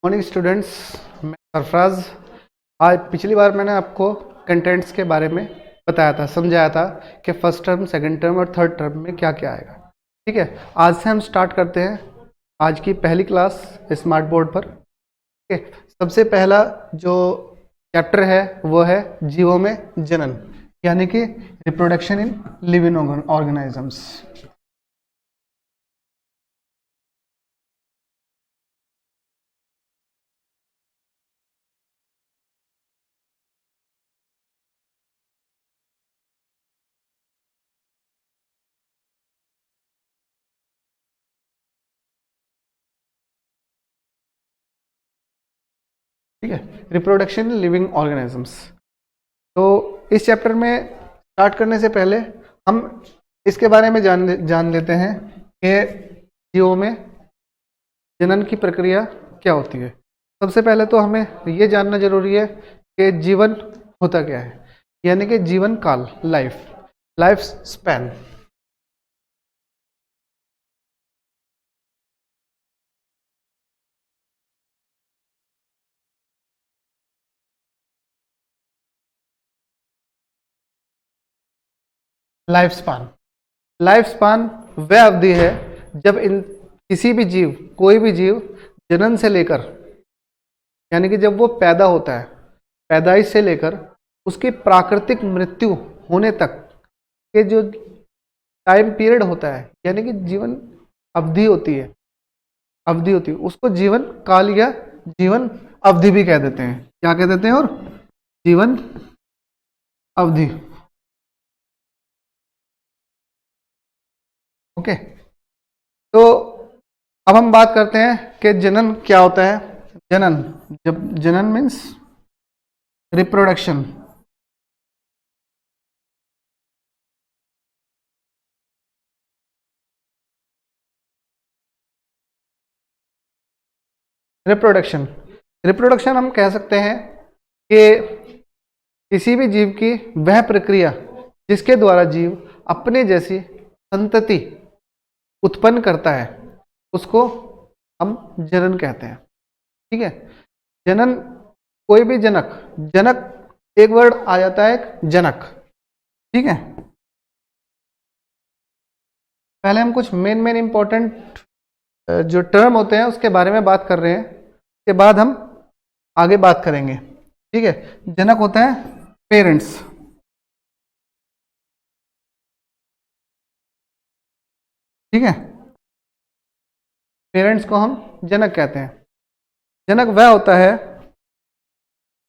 Morning students, मैं सरफराज। आज पिछली बार मैंने आपको कंटेंट्स के बारे में बताया था, समझाया था कि फर्स्ट टर्म, सेकंड टर्म और थर्ड टर्म में क्या क्या आएगा। ठीक है, आज से हम स्टार्ट करते हैं आज की पहली क्लास स्मार्ट बोर्ड पर। ठीक है, सबसे पहला जो चैप्टर है वो है जीवों में जनन, यानी कि रिप्रोडक्शन इन लिविंग ऑर्गेनिजम्स। ठीक है, रिप्रोडक्शन लिविंग ऑर्गेनिजम्स। तो इस चैप्टर में स्टार्ट करने से पहले हम इसके बारे में जान लेते हैं कि जीवों में जनन की प्रक्रिया क्या होती है। सबसे पहले तो हमें ये जानना जरूरी है कि जीवन होता क्या है, यानी कि जीवन काल, लाइफ स्पैन। लाइफ स्पान वह अवधि है जब इन किसी भी जीव, कोई भी जीव जनन से लेकर, यानी कि जब वो पैदा होता है, पैदाइश से लेकर उसकी प्राकृतिक मृत्यु होने तक के जो टाइम पीरियड होता है, यानी कि जीवन अवधि होती है, उसको जीवन काल या जीवन अवधि भी कह देते हैं। क्या कह देते हैं? और जीवन अवधि। ओके, तो अब हम बात करते हैं कि जनन क्या होता है। जनन, जब जनन मीन्स रिप्रोडक्शन। रिप्रोडक्शन रिप्रोडक्शन हम कह सकते हैं कि किसी भी जीव की वह प्रक्रिया जिसके द्वारा जीव अपने जैसी संतति उत्पन्न करता है, उसको हम जनन कहते हैं। ठीक है, जनन, कोई भी जनक, जनक एक वर्ड आ जाता है, एक जनक। ठीक है, पहले हम कुछ मेन इंपॉर्टेंट जो टर्म होते हैं उसके बारे में बात कर रहे हैं, उसके बाद हम आगे बात करेंगे। ठीक है, जनक होता है पेरेंट्स। ठीक है, पेरेंट्स को हम जनक कहते हैं। जनक वह होता है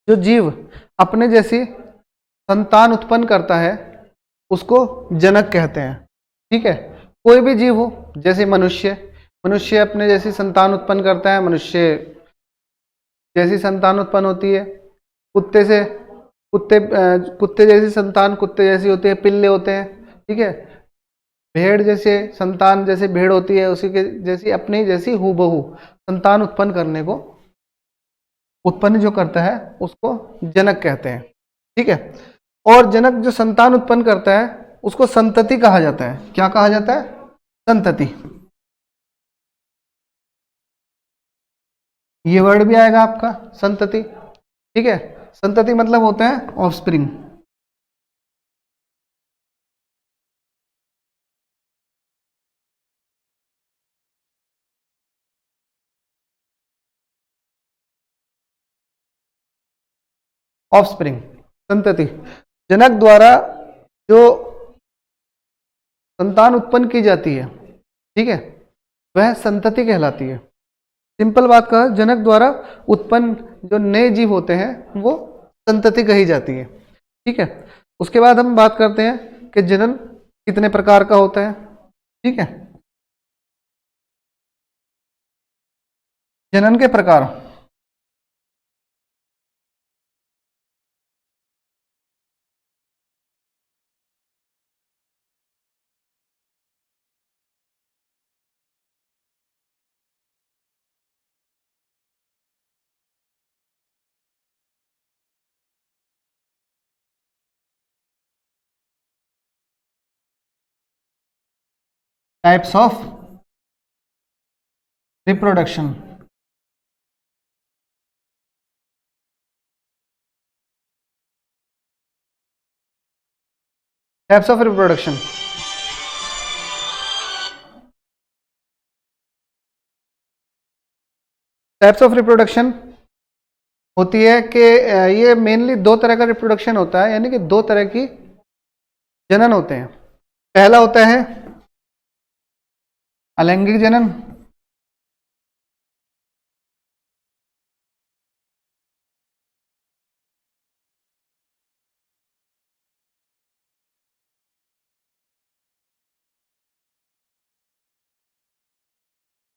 जो जीव अपने जैसी संतान उत्पन्न करता है, उसको जनक कहते हैं। ठीक है, कोई भी जीव हो, जैसे मनुष्य, मनुष्य अपने जैसी संतान उत्पन्न करता है, मनुष्य जैसी संतान उत्पन्न होती है। कुत्ते से कुत्ते जैसी संतान कुत्ते जैसी होती है, पिल्ले होते हैं। ठीक है, भेड़ जैसे संतान जैसे भेड़ होती है, उसी के जैसी अपनी जैसी हूबहू संतान उत्पन्न करने को, उत्पन्न जो करता है उसको जनक कहते हैं। ठीक है, और जनक जो संतान उत्पन्न करता है उसको संतति कहा जाता है। क्या कहा जाता है? संतति। ये वर्ड भी आएगा आपका, संतति। ठीक है, संतति मतलब होता है ऑफस्प्रिंग। ऑफस्प्रिंग, संतति। जनक द्वारा जो संतान उत्पन्न की जाती है, ठीक है, वह संतति कहलाती है। सिंपल बात का, जनक द्वारा उत्पन्न जो नए जीव होते हैं वो संतति कही जाती है। ठीक है, उसके बाद हम बात करते हैं कि जनन कितने प्रकार का होता है। ठीक है, जनन के प्रकार। Types of reproduction. Types of reproduction. Types of reproduction होती है कि ये मेनली दो तरह का रिप्रोडक्शन होता है, यानी कि दो तरह की जनन होते हैं। पहला होता है अलैंगिक जनन,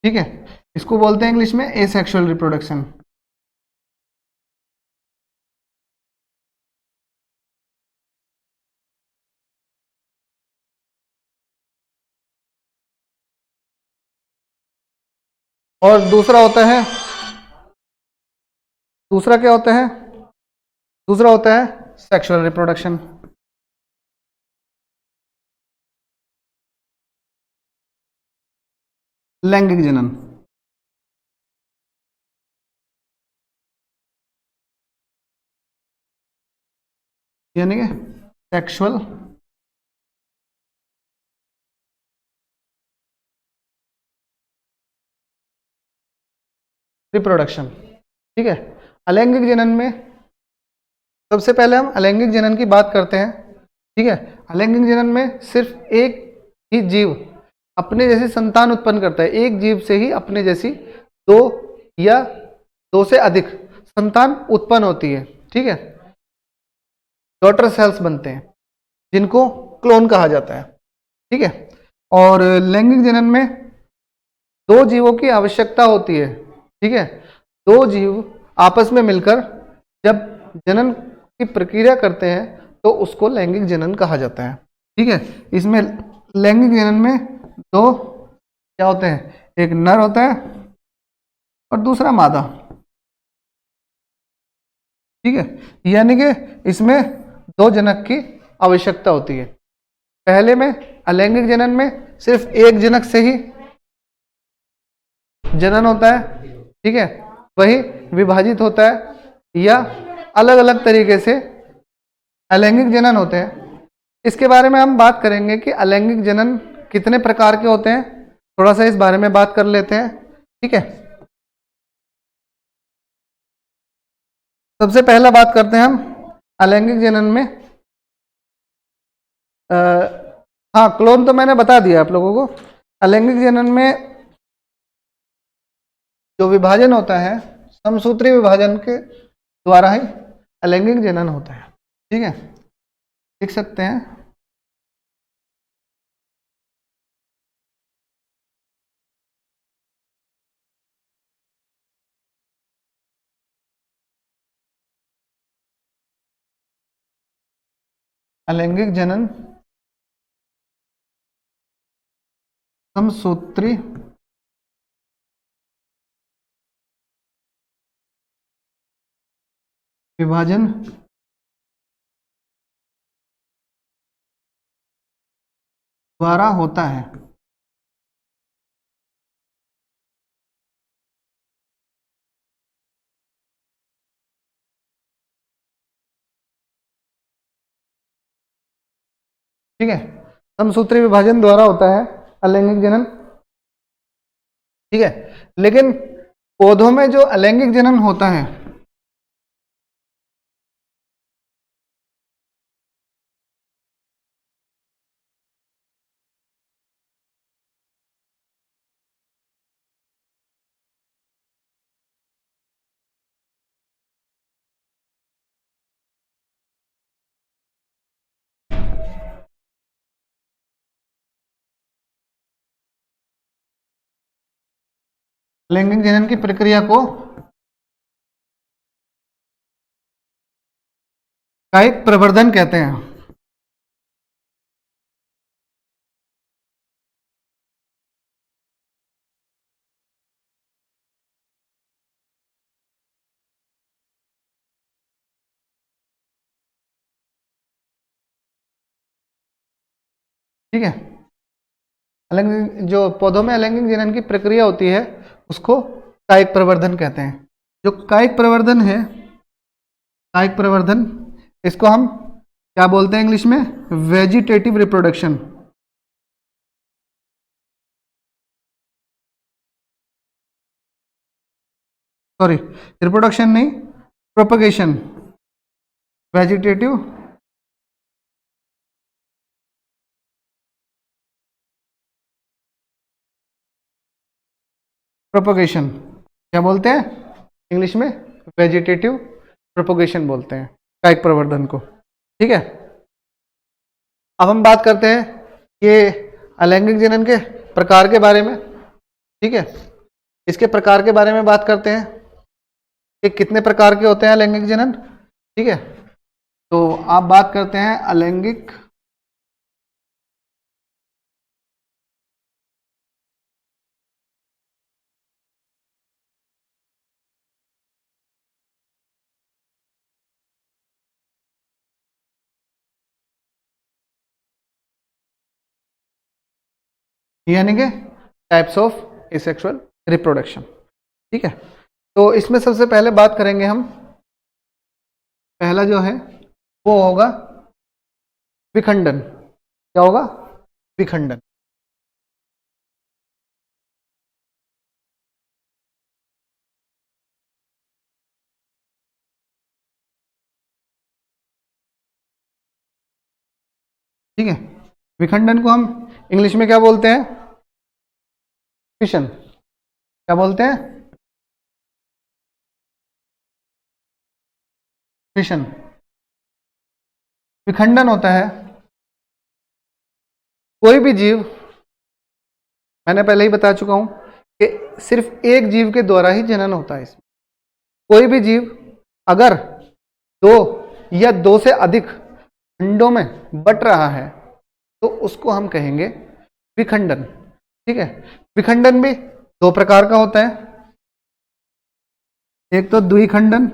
ठीक है, इसको बोलते हैं इंग्लिश में एसेक्सुअल रिप्रोडक्शन। और दूसरा क्या होता है, दूसरा होता है सेक्सुअल रिप्रोडक्शन। लैंगिक जनन। यानी कि सेक्सुअल रिप्रोडक्शन, ठीक है। अलैंगिक जनन में सबसे पहले हम अलैंगिक जनन की बात करते हैं, ठीक है। अलैंगिक जनन में सिर्फ एक ही जीव अपने जैसी संतान उत्पन्न करता है, एक जीव से ही अपने जैसी दो या दो से अधिक संतान उत्पन्न होती है, ठीक है। डॉटर सेल्स बनते हैं जिनको क्लोन कहा जाता है, ठीक है। और लैंगिक जनन में दो जीवों की आवश्यकता होती है, ठीक है। दो जीव आपस में मिलकर जब जनन की प्रक्रिया करते हैं तो उसको लैंगिक जनन कहा जाता है, ठीक है। इसमें लैंगिक जनन में दो क्या होते हैं, एक नर होता है और दूसरा मादा, ठीक है। यानी कि इसमें दो जनक की आवश्यकता होती है। पहले में अलैंगिक जनन में सिर्फ एक जनक से ही जनन होता है, ठीक है। वही विभाजित होता है या अलग अलग तरीके से अलैंगिक जनन होते हैं। इसके बारे में हम बात करेंगे कि अलैंगिक जनन कितने प्रकार के होते हैं, थोड़ा सा इस बारे में बात कर लेते हैं, ठीक है। सबसे पहला बात करते हैं हम अलैंगिक जनन में हाँ, क्लोन तो मैंने बता दिया आप लोगों को। अलैंगिक जनन में जो विभाजन होता है समसूत्री विभाजन के द्वारा ही अलैंगिक जनन होता है, ठीक है। लिख सकते हैं अलैंगिक जनन समसूत्री विभाजन द्वारा होता है, ठीक है। समसूत्री विभाजन द्वारा होता है अलैंगिक जनन, ठीक है। लेकिन पौधों में जो अलैंगिक जनन होता है लैंगिक जनन की प्रक्रिया को कायिक प्रवर्धन कहते हैं, ठीक है। अलैंगिक जो पौधों में अलैंगिक जनन की प्रक्रिया होती है उसको कायिक प्रवर्धन कहते हैं। जो कायिक प्रवर्धन है, कायिक प्रवर्धन, इसको हम क्या बोलते हैं इंग्लिश में? Vegetative reproduction. सॉरी, रिप्रोडक्शन नहीं, प्रोपगेशन। वेजिटेटिव प्रोपगेशन क्या बोलते हैं इंग्लिश में? वेजिटेटिव प्रोपगेशन बोलते हैं कायिक प्रवर्धन को। ठीक है, अब हम बात करते हैं ये अलैंगिक जनन के प्रकार के बारे में। ठीक है, इसके प्रकार के बारे में बात करते हैं कि कितने प्रकार के होते हैं अलैंगिक जनन। ठीक है, तो आप बात करते हैं अलैंगिक यानी कि टाइप्स ऑफ एसेक्सुअल रिप्रोडक्शन। ठीक है, तो इसमें सबसे पहले बात करेंगे हम, पहला जो है वो होगा विखंडन। क्या होगा? विखंडन। ठीक है, विखंडन को हम इंग्लिश में क्या बोलते हैं? फिशन। क्या बोलते हैं? फिशन। विखंडन होता है कोई भी जीव, मैंने पहले ही बता चुका हूं कि सिर्फ एक जीव के द्वारा ही जनन होता है इसमें। कोई भी जीव अगर दो या दो से अधिक खंडों में बट रहा है तो उसको हम कहेंगे विखंडन। ठीक है, विखंडन भी दो प्रकार का होता है, एक तो द्विखंडन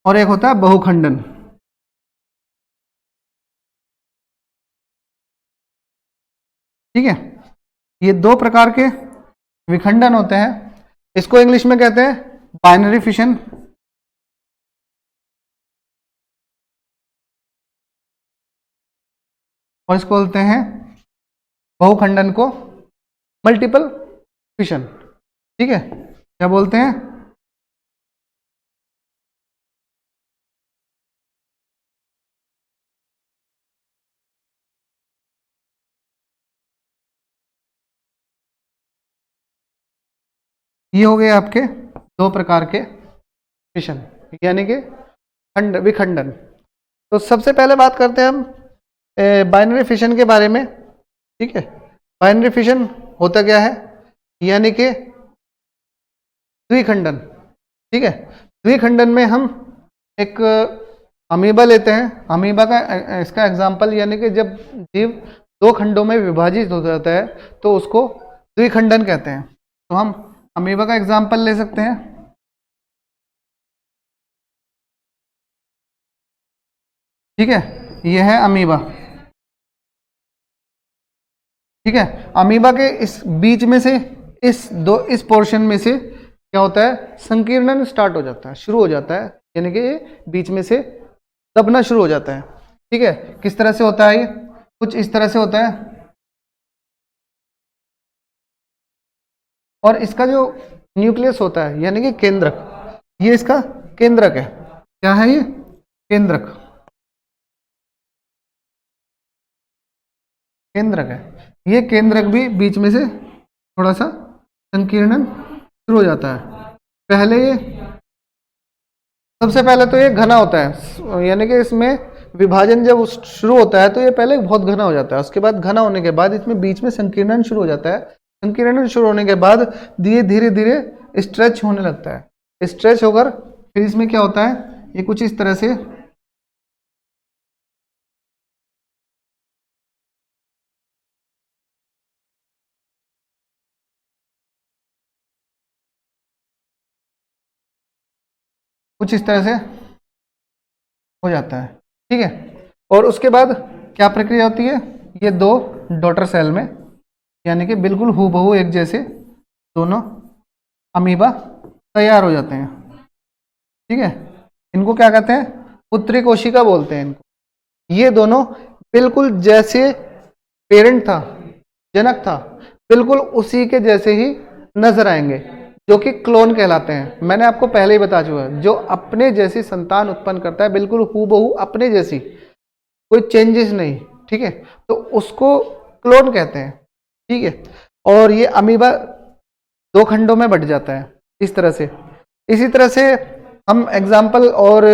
और एक होता है बहुखंडन। ठीक है, ये दो प्रकार के विखंडन होते हैं। इसको इंग्लिश में कहते हैं बाइनरी फिशन और इसको बोलते हैं बहुखंडन को मल्टीपल फिशन। ठीक है, क्या बोलते हैं? ये हो गए आपके दो प्रकार के फिशन यानी कि खंड विखंडन। तो सबसे पहले बात करते हैं हम बाइनरी फिशन के बारे में। ठीक है, बाइनरी फिशन होता क्या है? यानी कि द्विखंडन। ठीक है, द्विखंडन में हम एक अमीबा लेते हैं। अमीबा का इसका एग्जाम्पल यानी कि जब जीव दो खंडों में विभाजित हो जाता है तो उसको द्विखंडन कहते हैं। तो हम अमीबा का एग्जाम्पल ले सकते हैं। ठीक है, यह है अमीबा। ठीक है, अमीबा के इस बीच में से इस पोर्शन में से क्या होता है? संकीर्णन स्टार्ट हो जाता है, शुरू हो जाता है, यानी कि ये बीच में से दबना शुरू हो जाता है। ठीक है, किस तरह से होता है? ये कुछ इस तरह से होता है और इसका जो न्यूक्लियस होता है यानी कि केंद्रक, ये इसका केंद्रक है। क्या है ये? केंद्रक। केंद्रक है। ये केंद्रक भी बीच में से थोड़ा सा संकीर्णन शुरू हो जाता है। पहले ये सबसे पहले तो ये घना होता है, यानी कि इसमें विभाजन जब शुरू होता है तो ये पहले बहुत घना हो जाता है। उसके बाद घना होने के बाद इसमें बीच में संकीर्णन शुरू हो जाता है। संकीर्णन शुरू होने के बाद धीरे धीरे स्ट्रेच होने लगता है। स्ट्रेच होकर फिर इसमें क्या होता है? ये कुछ इस तरह से हो जाता है। ठीक है, और उसके बाद क्या प्रक्रिया होती है? ये दो डॉटर सेल में, यानी कि बिल्कुल हूबहू एक जैसे दोनों अमीबा तैयार हो जाते हैं। ठीक है, इनको क्या कहते हैं? पुत्री कोशिका बोलते हैं इनको। ये दोनों बिल्कुल जैसे पेरेंट था, जनक था, बिल्कुल उसी के जैसे ही नजर आएंगे, जो कि क्लोन कहलाते हैं। मैंने आपको पहले ही बता चुका है, जो अपने जैसी संतान उत्पन्न करता है, बिल्कुल हूबहू अपने जैसी, कोई चेंजेस नहीं। ठीक है, तो उसको क्लोन कहते हैं। ठीक है, और ये अमीबा दो खंडों में बट जाता है इस तरह से। इसी तरह से हम एग्जाम्पल और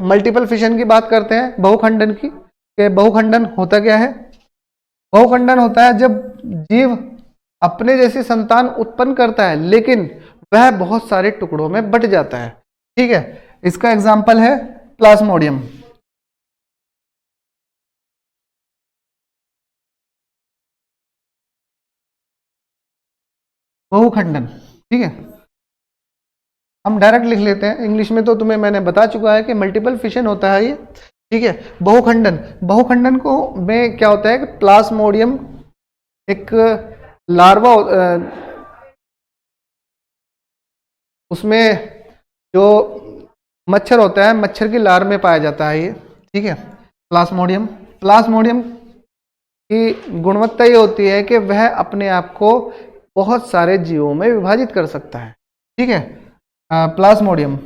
मल्टीपल फिशन की बात करते हैं बहुखंडन की, कि बहुखंडन होता क्या है? बहुखंडन होता है जब जीव अपने जैसी संतान उत्पन्न करता है, लेकिन वह बहुत सारे टुकड़ों में बट जाता है। ठीक है, इसका एग्जाम्पल है प्लाज्मोडियम। बहुखंडन। ठीक है, हम डायरेक्ट लिख लेते हैं, इंग्लिश में तो तुम्हें मैंने बता चुका है कि मल्टीपल फिशन होता है ये। ठीक है, बहुखंडन, बहुखंडन को में क्या होता है कि प्लाज्मोडियम एक लार्वा, उसमें जो मच्छर होता है, मच्छर की लार में पाया जाता है ये। ठीक है, प्लाज्मोडियम। प्लाज्मोडियम की गुणवत्ता ये होती है कि वह अपने आप को बहुत सारे जीवों में विभाजित कर सकता है। ठीक है, प्लाज्मोडियम।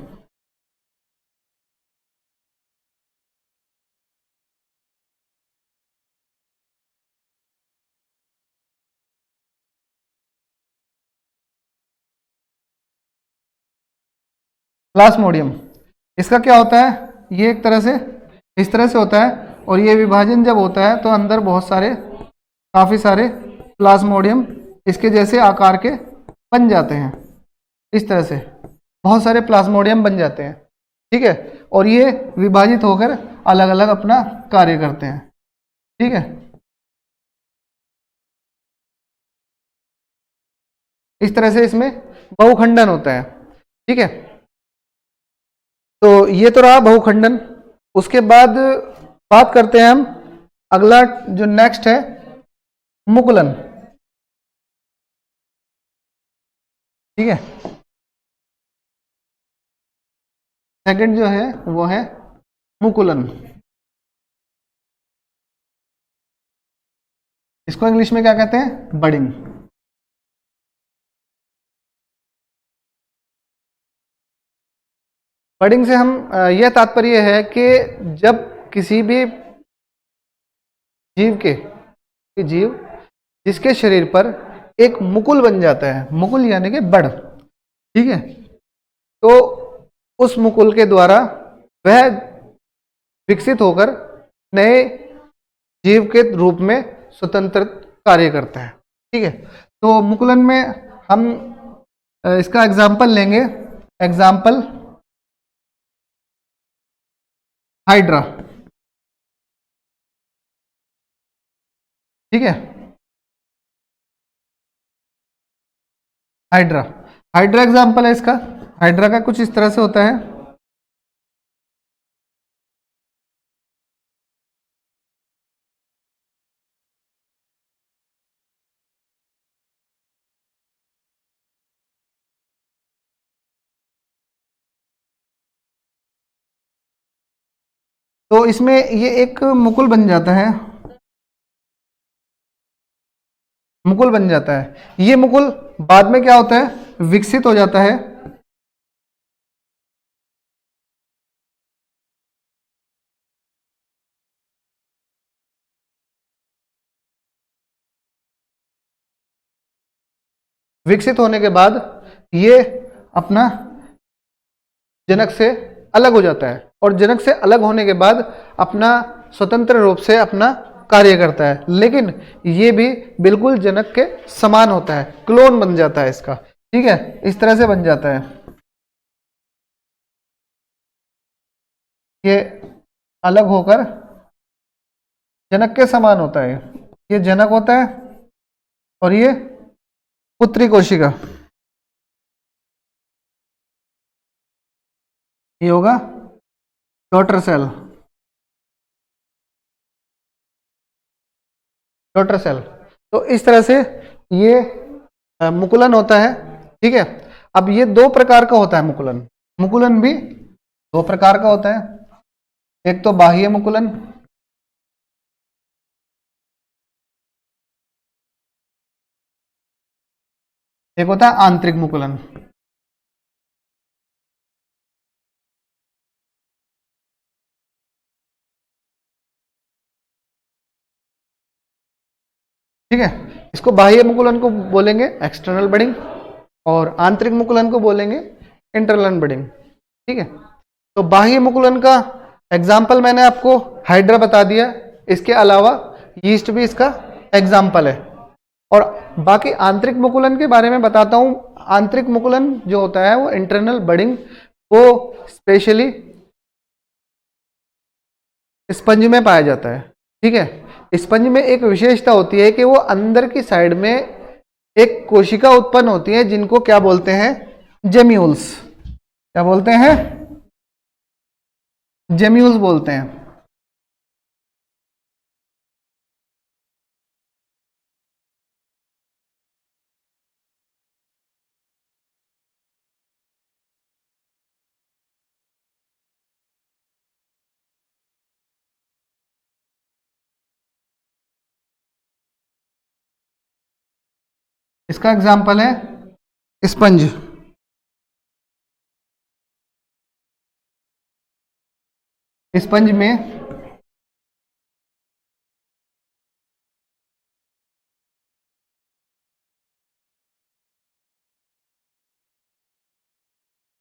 प्लाज्मोडियम, इसका क्या होता है? ये एक तरह से इस तरह से होता है, और ये विभाजन जब होता है तो अंदर बहुत सारे, काफी सारे प्लाज्मोडियम इसके जैसे आकार के बन जाते हैं। इस तरह से बहुत सारे प्लाज्मोडियम बन जाते हैं। ठीक है, और ये विभाजित होकर अलग अलग अपना कार्य करते हैं। ठीक है, इस तरह से इसमें बहुखंडन होता है। ठीक है, तो ये तो रहा बहुखंडन। उसके बाद बात करते हैं हम, अगला जो नेक्स्ट है मुकुलन। ठीक है, सेकंड जो है वो है मुकुलन। इसको इंग्लिश में क्या कहते हैं? बडिंग। बडिंग से हम यह तात्पर्य है कि जब किसी भी जीव जिसके शरीर पर एक मुकुल बन जाता है, मुकुल यानी कि बड़। ठीक है, तो उस मुकुल के द्वारा वह विकसित होकर नए जीव के रूप में स्वतंत्र कार्य करता है। ठीक है, तो मुकुलन में हम इसका एग्जाम्पल लेंगे। Example hydra. ठीक है, हाइड्रा, हाइड्रा एग्जाम्पल है इसका। हाइड्रा का कुछ इस तरह से होता है। तो इसमें ये एक मुकुल बन जाता है, मुकुल बन जाता है। ये मुकुल बाद में क्या होता है? विकसित हो जाता है। विकसित होने के बाद ये अपना जनक से अलग हो जाता है, और जनक से अलग होने के बाद अपना स्वतंत्र रूप से अपना कार्य करता है, लेकिन ये भी बिल्कुल जनक के समान होता है, क्लोन बन जाता है इसका। ठीक है, इस तरह से बन जाता है। ये अलग होकर जनक के समान होता है। ये जनक होता है, और ये पुत्री कोशिका, ये होगा डॉटर सेल। Daughter cell. तो इस तरह से ये मुकुलन होता है। ठीक है, अब ये दो प्रकार का होता है मुकुलन। मुकुलन भी दो प्रकार का होता है, एक तो बाह्य मुकुलन, एक होता है आंतरिक मुकुलन। ठीक है, इसको बाह्य मुकुलन को बोलेंगे एक्सटर्नल बडिंग और आंतरिक मुकुलन को बोलेंगे इंटरनल बडिंग। ठीक है, तो बाह्य मुकुलन का एग्जाम्पल मैंने आपको हाइड्रा बता दिया, इसके अलावा यीस्ट भी इसका एग्जाम्पल है। और बाकी आंतरिक मुकुलन के बारे में बताता हूं। आंतरिक मुकुलन जो होता है वो इंटरनल बडिंग, वो स्पेशली स्पंज में पाया जाता है। ठीक है, स्पंज में एक विशेषता होती है कि वो अंदर की साइड में एक कोशिका उत्पन्न होती है जिनको क्या बोलते हैं, जेम्यूल्स। क्या बोलते हैं, जेम्यूल्स बोलते हैं। इसका एग्जाम्पल है स्पंज। स्पंज में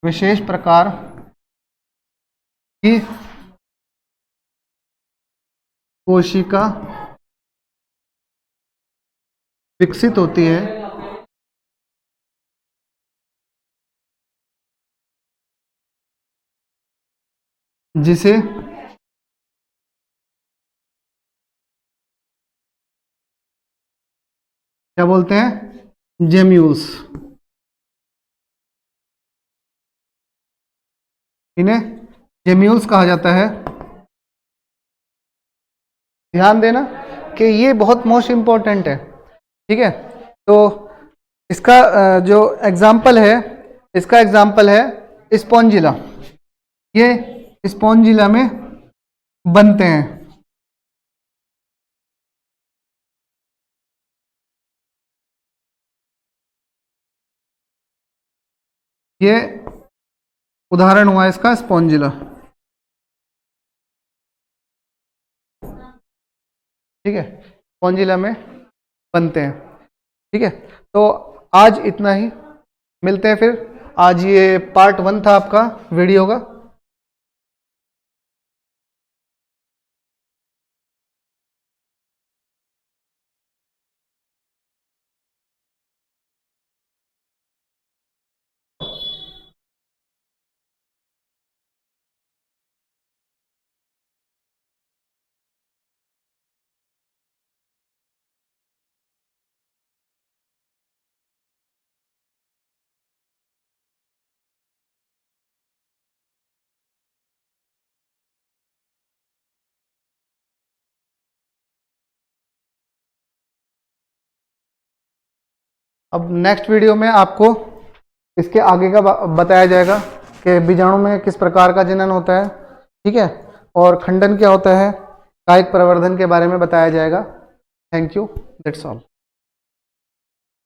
विशेष प्रकार की कोशिका विकसित होती है जिसे क्या बोलते हैं, जेम्यूल्स। इन्हें जेम्यूल्स कहा जाता है। ध्यान देना कि ये बहुत मोस्ट इंपॉर्टेंट है। ठीक है, तो इसका जो एग्जाम्पल है, इसका एग्जाम्पल है स्पॉन्जिला। ये स्पॉन्जिला में बनते हैं। ये उदाहरण हुआ इसका स्पॉन्जिला। ठीक है, स्पॉन्जिला में बनते हैं। ठीक है, तो आज इतना ही, मिलते हैं फिर। आज ये पार्ट 1 था आपका वीडियो का। अब नेक्स्ट वीडियो में आपको इसके आगे का बताया जाएगा कि बीजाणु में किस प्रकार का जनन होता है। ठीक है, और खंडन क्या होता है, कायिक प्रवर्धन के बारे में बताया जाएगा। Thank you, that's all.